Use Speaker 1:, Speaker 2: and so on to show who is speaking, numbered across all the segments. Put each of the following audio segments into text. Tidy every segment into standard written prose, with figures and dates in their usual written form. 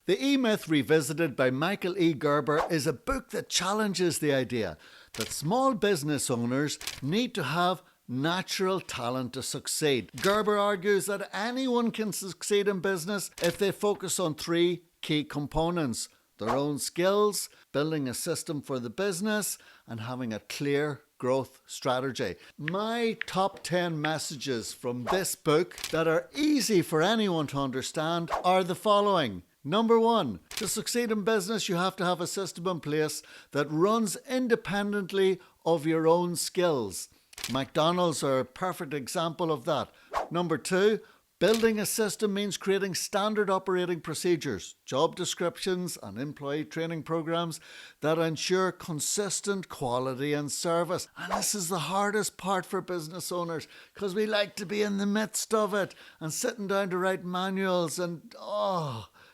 Speaker 1: The E-Myth Revisited by Michael E. Gerber is a book that challenges the idea that small business owners need to have natural talent to succeed. Gerber argues that anyone can succeed in business if they focus on three key components: their own skills, building a system for the business, and having a clear growth strategy. My top 10 messages from this book that are easy for anyone to understand are the following. Number one, to succeed in business, you have to have a system in place that runs independently of your own skills. McDonald's are a perfect example of that. Number two, building a system means creating standard operating procedures, job descriptions, and employee training programs that ensure consistent quality and service. And this is the hardest part for business owners because we like to be in the midst of it and sitting down to write manuals and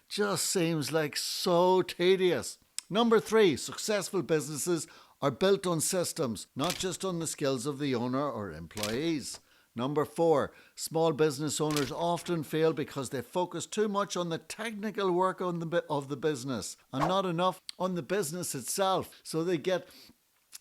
Speaker 1: just seems like so tedious. Number three, successful businesses are built on systems, not just on the skills of the owner or employees. Number four, small business owners often fail because they focus too much on the technical work of the business and not enough on the business itself. So they get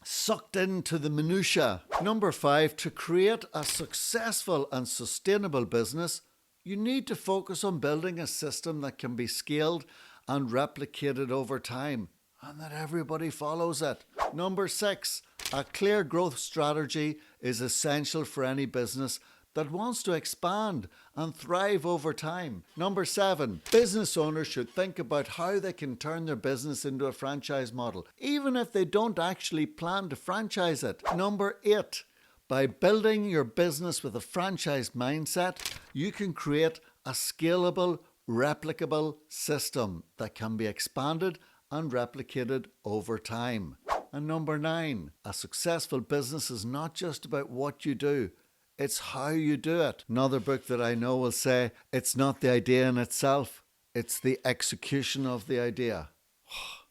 Speaker 1: sucked into the minutiae. Number five, to create a successful and sustainable business, you need to focus on building a system that can be scaled and replicated over time, and that everybody follows it. Number six, a clear growth strategy is essential for any business that wants to expand and thrive over time. Number seven, business owners should think about how they can turn their business into a franchise model, even if they don't actually plan to franchise it. Number eight, by building your business with a franchise mindset, you can create a scalable, replicable system that can be expanded and replicated over time. And number nine, a successful business is not just about what you do, it's how you do it. Another book that I know will say, it's not the idea in itself, it's the execution of the idea.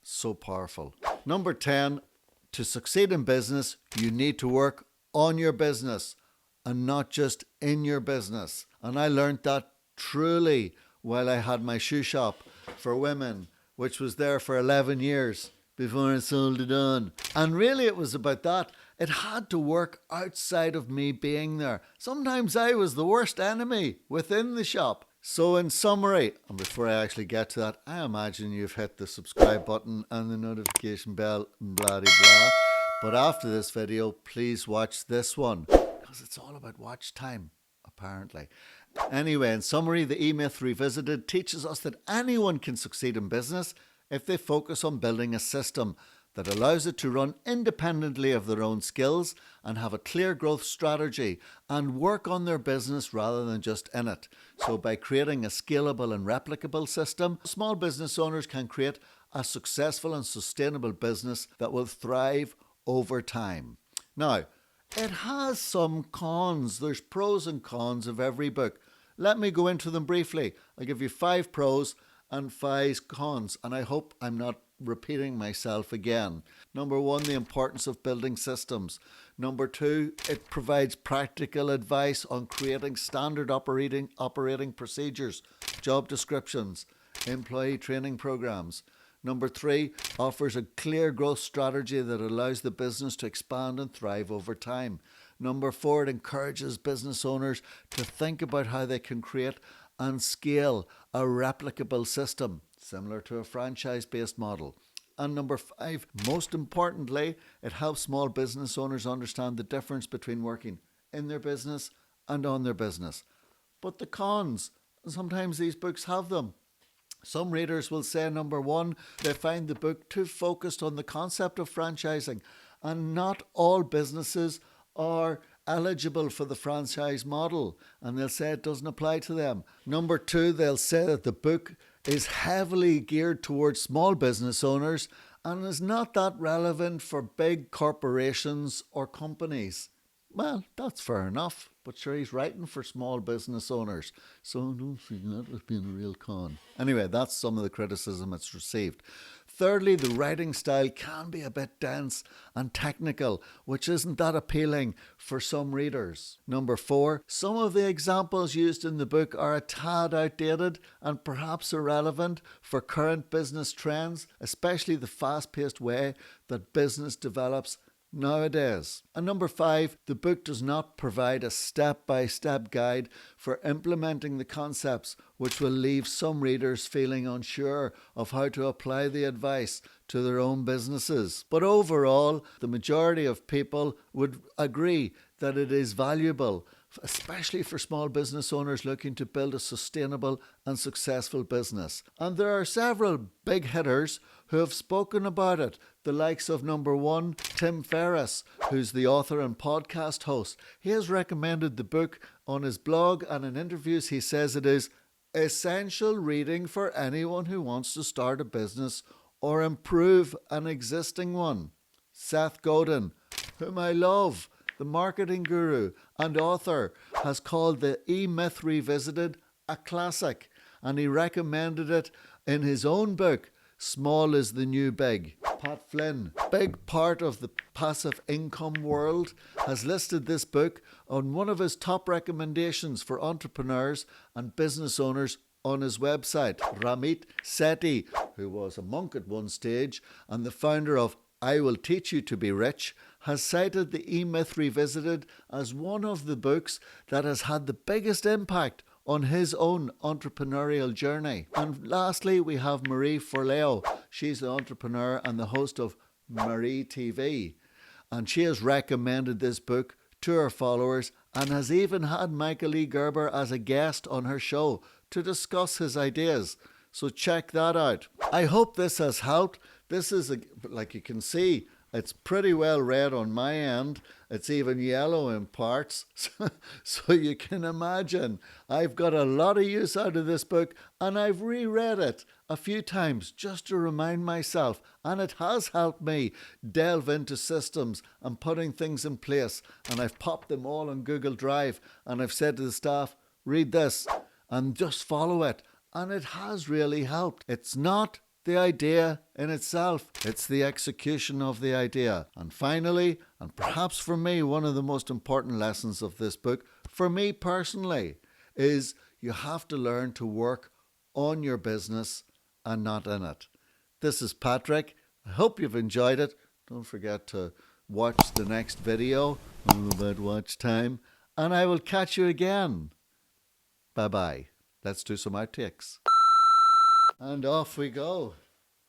Speaker 1: So powerful. Number 10, to succeed in business, you need to work on your business and not just in your business. And I learned that truly while I had my shoe shop for women, which was there for 11 years before I sold it on. And really it was about that. It had to work outside of me being there. Sometimes I was the worst enemy within the shop. So in summary, and before I actually get to that, I imagine you've hit the subscribe button and the notification bell and blah de blah. But after this video, please watch this one because it's all about watch time, apparently. Anyway, in summary, the E-Myth Revisited teaches us that anyone can succeed in business if they focus on building a system that allows it to run independently of their own skills and have a clear growth strategy and work on their business rather than just in it. So by creating a scalable and replicable system, small business owners can create a successful and sustainable business that will thrive over time. Now, it has some cons. There's pros and cons of every book. Let me go into them briefly. I'll give you 5 pros and 5 cons, and I hope I'm not repeating myself again. Number 1, the importance of building systems. Number 2, it provides practical advice on creating standard operating procedures, job descriptions, employee training programs. Number 3, offers a clear growth strategy that allows the business to expand and thrive over time. Number 4, it encourages business owners to think about how they can create and scale a replicable system, similar to a franchise-based model. And number 5, most importantly, it helps small business owners understand the difference between working in their business and on their business. But the cons, sometimes these books have them. Some readers will say, number 1, they find the book too focused on the concept of franchising, and not all businesses are eligible for the franchise model, and they'll say it doesn't apply to them. Number 2, they'll say that the book is heavily geared towards small business owners and is not that relevant for big corporations or companies. Well, that's fair enough, but sure, he's writing for small business owners, so I don't see that as being a real con. Anyway, that's some of the criticism it's received. Thirdly, the writing style can be a bit dense and technical, which isn't that appealing for some readers. Number 4, some of the examples used in the book are a tad outdated and perhaps irrelevant for current business trends, especially the fast-paced way that business develops nowadays. And number 5, the book does not provide a step-by-step guide for implementing the concepts, which will leave some readers feeling unsure of how to apply the advice to their own businesses. But overall, the majority of people would agree that it is valuable, especially for small business owners looking to build a sustainable and successful business. And there are several big hitters who have spoken about it, the likes of number 1, Tim Ferriss, who's the author and podcast host. He has recommended the book on his blog, and in interviews he says it is essential reading for anyone who wants to start a business or improve an existing one. Seth Godin, whom I love, the marketing guru and author, has called the E-Myth Revisited a classic, and he recommended it in his own book, Small is the New Big. Pat Flynn, big part of the passive income world, has listed this book on one of his top recommendations for entrepreneurs and business owners on his website. Ramit Sethi, who was a monk at one stage and the founder of I Will Teach You to Be Rich, has cited the E-Myth Revisited as one of the books that has had the biggest impact on his own entrepreneurial journey. And lastly, we have Marie Forleo. She's an entrepreneur and the host of Marie TV. And she has recommended this book to her followers and has even had Michael E. Gerber as a guest on her show to discuss his ideas. So check that out. I hope this has helped. This is, like you can see, it's pretty well read on my end. It's even yellow in parts. So you can imagine I've got a lot of use out of this book, and I've reread it a few times just to remind myself, and it has helped me delve into systems and putting things in place. And I've popped them all on Google Drive, and I've said to the staff, read this and just follow it. And it has really helped. It's not the idea in itself, it's the execution of the idea. And finally, and perhaps for me, one of the most important lessons of this book, for me personally, is you have to learn to work on your business and not in it. This is Patrick. I hope you've enjoyed it. Don't forget to watch the next video, all about watch time, and I will catch you again. Bye-bye. Let's do some outtakes. And off we go.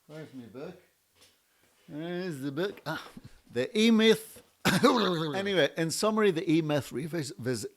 Speaker 1: Where's my book? There's the book. The E-Myth. Anyway, in summary, the E-Myth revisit.